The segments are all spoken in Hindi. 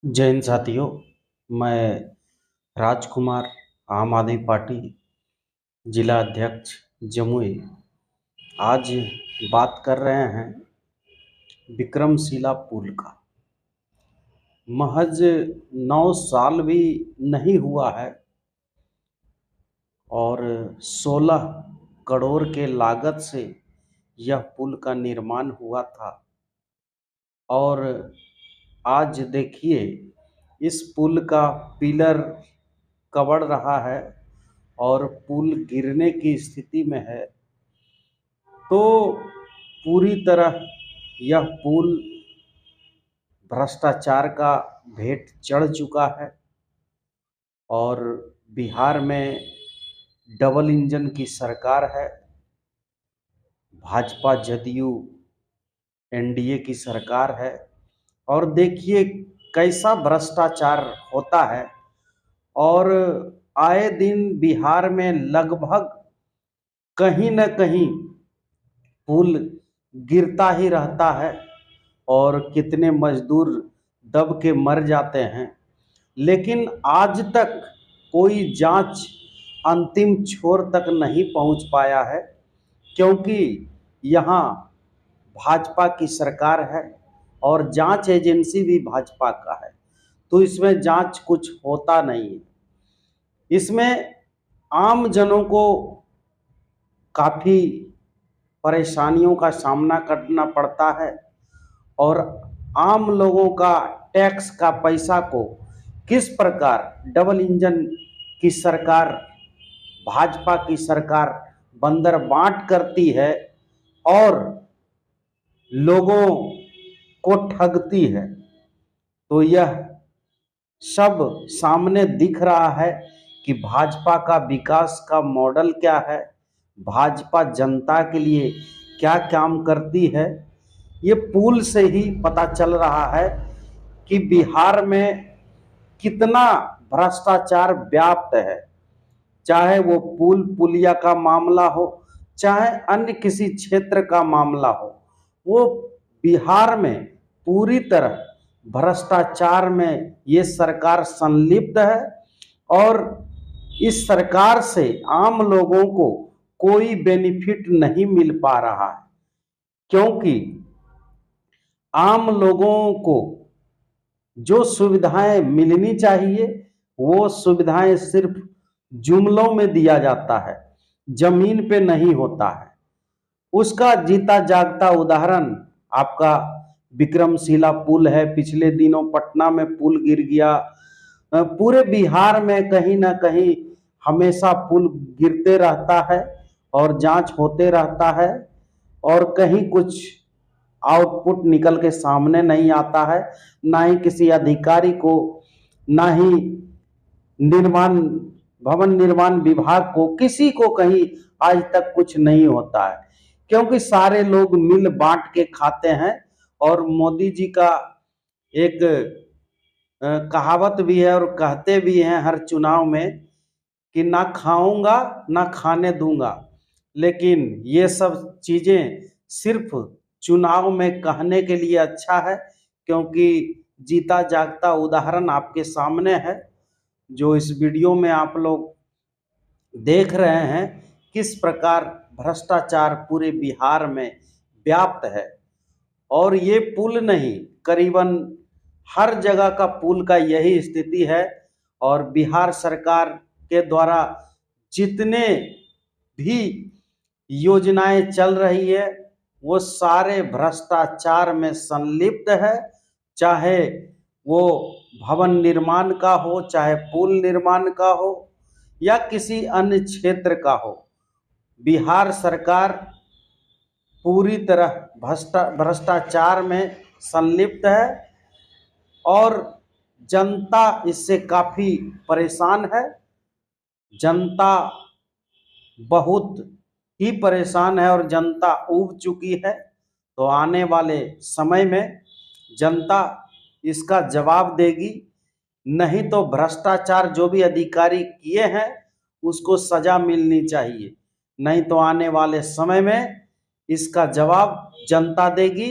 जय हिंद साथियों। मैं राजकुमार, आम आदमी पार्टी जिला अध्यक्ष जमुई। आज बात कर रहे हैं विक्रमशिला पुल का। महज 9 साल भी नहीं हुआ है और 16 करोड़ के लागत से यह पुल का निर्माण हुआ था। और आज देखिए, इस पुल का पिलर कबड़ रहा है और पुल गिरने की स्थिति में है। तो पूरी तरह यह पुल भ्रष्टाचार का भेंट चढ़ चुका है और बिहार में डबल इंजन की सरकार है। भाजपा जदयू एनडीए की सरकार है और देखिए कैसा भ्रष्टाचार होता है। और आए दिन बिहार में लगभग कहीं न कहीं पुल गिरता ही रहता है और कितने मजदूर दब के मर जाते हैं। लेकिन आज तक कोई जांच अंतिम छोर तक नहीं पहुंच पाया है, क्योंकि यहाँ भाजपा की सरकार है और जांच एजेंसी भी भाजपा का है। तो इसमें जांच कुछ होता नहीं है। इसमें आम जनों को काफ़ी परेशानियों का सामना करना पड़ता है और आम लोगों का टैक्स का पैसा को किस प्रकार डबल इंजन की सरकार, भाजपा की सरकार बंदर बांट करती है और लोगों को ठगती है। तो यह सब सामने दिख रहा है कि भाजपा का विकास का मॉडल क्या है, भाजपा जनता के लिए क्या काम करती है। ये पुल से ही पता चल रहा है कि बिहार में कितना भ्रष्टाचार व्याप्त है। चाहे वो पुल पुलिया का मामला हो, चाहे अन्य किसी क्षेत्र का मामला हो, वो बिहार में पूरी तरह भ्रष्टाचार में ये सरकार संलिप्त है। और इस सरकार से आम लोगों को कोई बेनिफिट नहीं मिल पा रहा है, क्योंकि आम लोगों को जो सुविधाएं मिलनी चाहिए वो सुविधाएं सिर्फ जुमलों में दिया जाता है, जमीन पे नहीं होता है। उसका जीता जागता उदाहरण आपका विक्रमशिला पुल है। पिछले दिनों पटना में पुल गिर गया। पूरे बिहार में कहीं ना कहीं हमेशा पुल गिरते रहता है और जांच होते रहता है और कहीं कुछ आउटपुट निकल के सामने नहीं आता है। ना ही किसी अधिकारी को, ना ही निर्माण भवन निर्माण विभाग को, किसी को कहीं आज तक कुछ नहीं होता है, क्योंकि सारे लोग मिल बांट के खाते हैं। और मोदी जी का एक कहावत भी है और कहते भी हैं हर चुनाव में कि ना खाऊंगा ना खाने दूंगा। लेकिन ये सब चीज़ें सिर्फ चुनाव में कहने के लिए अच्छा है, क्योंकि जीता जागता उदाहरण आपके सामने है। जो इस वीडियो में आप लोग देख रहे हैं किस प्रकार भ्रष्टाचार पूरे बिहार में व्याप्त है। और ये पुल नहीं, करीबन हर जगह का पुल का यही स्थिति है। और बिहार सरकार के द्वारा जितने भी योजनाएं चल रही है वो सारे भ्रष्टाचार में संलिप्त है। चाहे वो भवन निर्माण का हो, चाहे पुल निर्माण का हो, या किसी अन्य क्षेत्र का हो, बिहार सरकार पूरी तरह भ्रष्टाचार में संलिप्त है और जनता इससे काफ़ी परेशान है। जनता बहुत ही परेशान है और जनता ऊब चुकी है। तो आने वाले समय में जनता इसका जवाब देगी। नहीं तो भ्रष्टाचार जो भी अधिकारी किए हैं उसको सजा मिलनी चाहिए। नहीं तो आने वाले समय में इसका जवाब जनता देगी।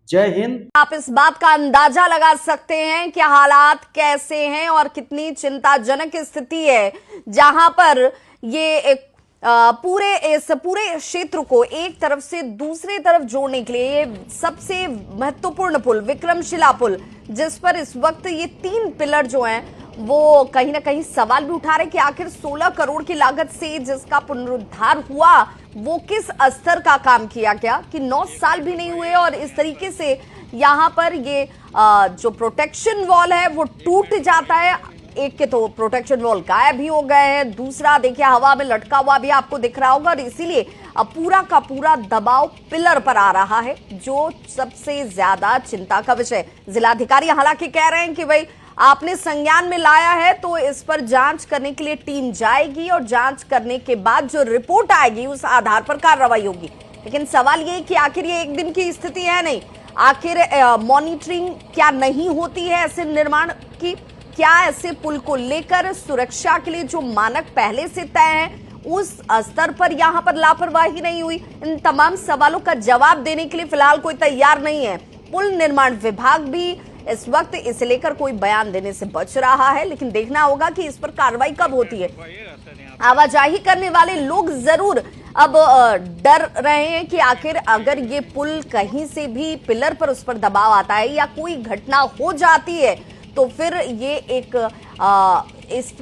जय हिंद। आप इस बात का अंदाजा लगा सकते हैं कि हालात कैसे हैं और कितनी चिंताजनक स्थिति है, जहां पर ये एक इस पूरे क्षेत्र को एक तरफ से दूसरी तरफ जोड़ने के लिए ये सबसे महत्वपूर्ण पुल विक्रमशिला पुल, जिस पर इस वक्त ये 3 पिलर जो हैं वो कहीं ना कहीं सवाल भी उठा रहे कि आखिर 16 करोड़ की लागत से जिसका पुनरुद्धार हुआ वो किस स्तर का काम किया गया कि 9 साल भी नहीं हुए और इस तरीके से यहां पर ये जो प्रोटेक्शन वॉल है वो टूट जाता है। एक के तो प्रोटेक्शन वॉल गायब ही हो गए हैं, दूसरा देखिए हवा में लटका हुआ भी आपको दिख रहा होगा और इसीलिए अब पूरा का पूरा दबाव पिलर पर आ रहा है, जो सबसे ज्यादा चिंता का विषय। जिलाधिकारी हालांकि कह रहे हैं कि भाई आपने संज्ञान में लाया है तो इस पर जांच करने के लिए टीम जाएगी और जांच करने के बाद जो रिपोर्ट आएगी उस आधार पर कार्रवाई होगी। लेकिन सवाल ये कि आखिर ये एक दिन की स्थिति है नहीं, आखिर मॉनिटरिंग क्या नहीं होती है ऐसे निर्माण की? क्या ऐसे पुल को लेकर सुरक्षा के लिए जो मानक पहले से तय हैं उस स्तर पर यहां पर लापरवाही नहीं हुई? इन तमाम सवालों का जवाब देने के लिए फिलहाल कोई तैयार नहीं है। पुल निर्माण विभाग भी इस वक्त इसे लेकर कोई बयान देने से बच रहा है, लेकिन देखना होगा कि इस पर कार्रवाई कब होती है। आवाजाही करने वाले लोग जरूर अब डर रहे हैं कि आखिर अगर ये पुल कहीं से भी पिलर पर उस पर दबाव आता है या कोई घटना हो जाती है तो फिर ये एक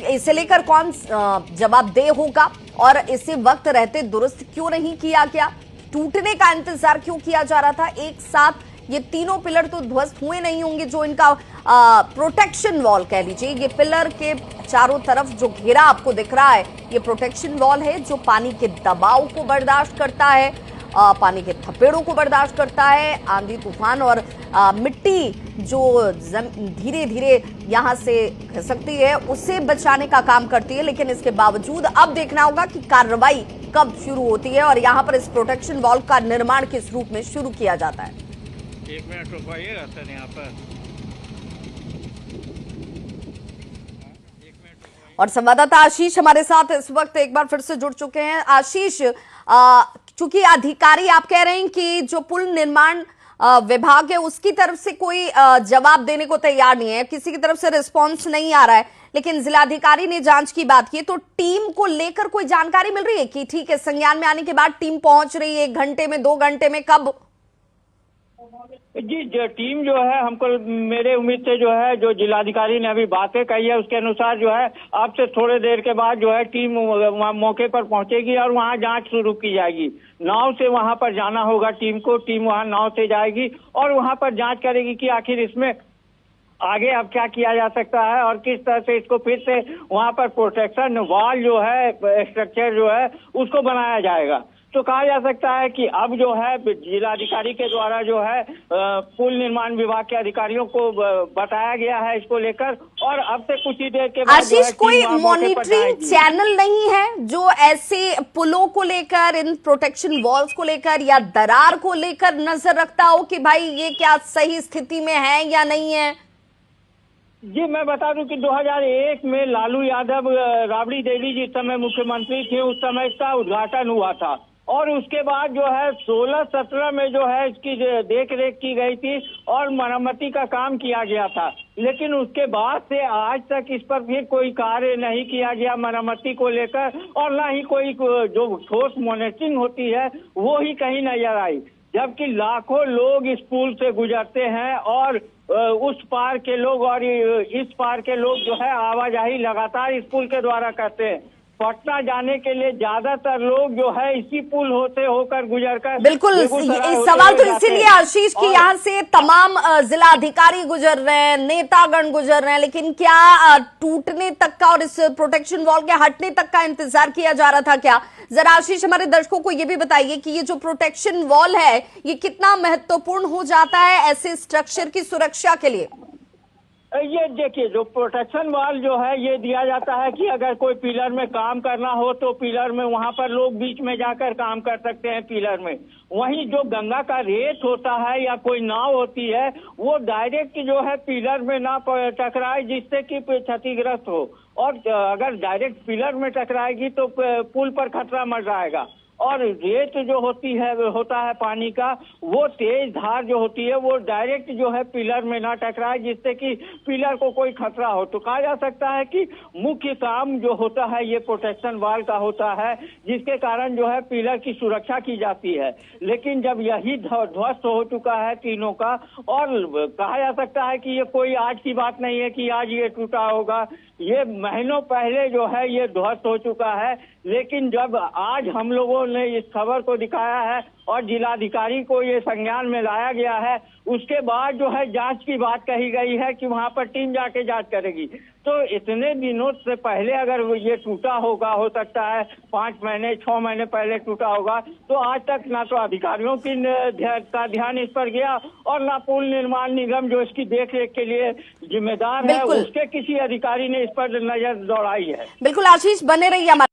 इसे लेकर कौन जवाबदेह होगा और इसे वक्त रहते दुरुस्त क्यों नहीं किया गया, टूटने का इंतजार क्यों किया जा रहा था? एक साथ ये तीनों पिलर तो ध्वस्त हुए नहीं होंगे, जो इनका प्रोटेक्शन वॉल कह लीजिए, ये पिलर के चारों तरफ जो घेरा आपको दिख रहा है ये प्रोटेक्शन वॉल है जो पानी के दबाव को बर्दाश्त करता है, पानी के थपेड़ों को बर्दाश्त करता है, आंधी तूफान और मिट्टी जो धीरे धीरे यहां से खिसकती है उसे बचाने का काम करती है। लेकिन इसके बावजूद अब देखना होगा कि कार्रवाई कब शुरू होती है और यहां पर इस प्रोटेक्शन वॉल का निर्माण किस रूप में शुरू किया जाता है। 1 मिनट रुकवाइएगा सर यहाँ पर। और संवाददाता आशीष हमारे साथ इस वक्त एक बार फिर से जुड़ चुके हैं। आशीष, चूंकि अधिकारी आप कह रहे हैं कि जो पुल निर्माण विभाग है उसकी तरफ से कोई जवाब देने को तैयार नहीं है, किसी की तरफ से रिस्पांस नहीं आ रहा है, लेकिन जिलाधिकारी ने जांच की बात की, तो टीम को लेकर कोई जानकारी मिल रही है कि ठीक है संज्ञान में आने के बाद टीम पहुंच रही है 1 घंटे में, 2 घंटे में, कब? जी, जो टीम जो है हमको मेरे उम्मीद से जो है जो जिलाधिकारी ने अभी बातें कही है उसके अनुसार जो है अब से थोड़ी देर के बाद जो है टीम वहाँ मौके पर पहुंचेगी और वहाँ जांच शुरू की जाएगी। नाव से वहाँ पर जाना होगा टीम को, टीम वहाँ नाव से जाएगी और वहाँ पर जांच करेगी कि आखिर इसमें आगे अब क्या किया जा सकता है और किस तरह से इसको फिर से वहाँ पर प्रोटेक्शन वॉल जो है स्ट्रक्चर जो है उसको बनाया जाएगा। तो कहा जा सकता है कि अब जो है जिलाधिकारी के द्वारा जो है पुल निर्माण विभाग के अधिकारियों को बताया गया है इसको लेकर और अब से कुछ ही देर के बाद आशीष कोई मॉनिटरिंग चैनल नहीं है जो ऐसे पुलों को लेकर, इन प्रोटेक्शन वॉल्स को लेकर या दरार को लेकर नजर रखता हो कि भाई ये क्या सही स्थिति में है या नहीं है? जी, मैं बता दूं कि 2001 में लालू यादव, राबड़ी देवी जिस समय मुख्यमंत्री थे उस समय इसका उद्घाटन हुआ था और उसके बाद जो है 16-17 में जो है इसकी देख रेख की गई थी और मरम्मती का काम किया गया था, लेकिन उसके बाद से आज तक इस पर फिर कोई कार्य नहीं किया गया मरम्मती को लेकर और ना ही कोई जो ठोस मॉनिटरिंग होती है वो ही कहीं नजर आई, जबकि लाखों लोग इस पुल से गुजरते हैं और उस पार के लोग और इस पार के लोग जो है आवाजाही लगातार इस पुल के द्वारा करते हैं। पटना जाने के लिए ज्यादातर लोग जो है इसी पुल होते होकर गुजरकर, बिल्कुल सवाल तो इसीलिए आशीष की यहाँ से तमाम जिला अधिकारी गुजर रहे हैं, नेतागण गुजर रहे हैं, लेकिन क्या टूटने तक का और इस प्रोटेक्शन वॉल के हटने तक का इंतजार किया जा रहा था क्या? जरा आशीष हमारे दर्शकों को ये भी बताइए कि ये जो प्रोटेक्शन वॉल है ये कितना महत्वपूर्ण हो जाता है ऐसे स्ट्रक्चर की सुरक्षा के लिए? ये देखिए, जो प्रोटेक्शन वॉल जो है ये दिया जाता है कि अगर कोई पिलर में काम करना हो तो पिलर में वहां पर लोग बीच में जाकर काम कर सकते हैं पिलर में। वहीं जो गंगा का रेत होता है या कोई नाव होती है वो डायरेक्ट जो है पिलर में ना टकराए जिससे कि क्षतिग्रस्त हो, और अगर डायरेक्ट पिलर में टकराएगी तो पुल पर खतरा मर जाएगा। और रेत जो होता है पानी का, वो तेज धार जो होती है वो डायरेक्ट जो है पिलर में ना टकराए, जिससे कि पिलर को कोई खतरा हो। तो कहा जा सकता है कि मुख्य काम जो होता है ये प्रोटेक्शन वाल का होता है, जिसके कारण जो है पिलर की सुरक्षा की जाती है। लेकिन जब यही ध्वस्त हो चुका है तीनों का, और कहा जा सकता है कि ये कोई आज की बात नहीं है कि आज ये टूटा होगा, ये महीनों पहले जो है ये ध्वस्त हो चुका है। लेकिन जब आज हम लोगों ने इस खबर को दिखाया है और जिलाधिकारी को ये संज्ञान में लाया गया है, उसके बाद जो है जांच की बात कही गई है कि वहां पर टीम जाके जांच करेगी। तो इतने दिनों से पहले अगर ये टूटा होगा, हो सकता है 5 महीने 6 महीने पहले टूटा होगा, तो आज तक ना तो अधिकारियों का ध्यान इस पर गया और ना पुल निर्माण निगम जो इसकी देखरेख के लिए जिम्मेदार है उसके किसी अधिकारी ने इस पर नजर दौड़ाई है। बिल्कुल आशीष, बने रहिए हमारे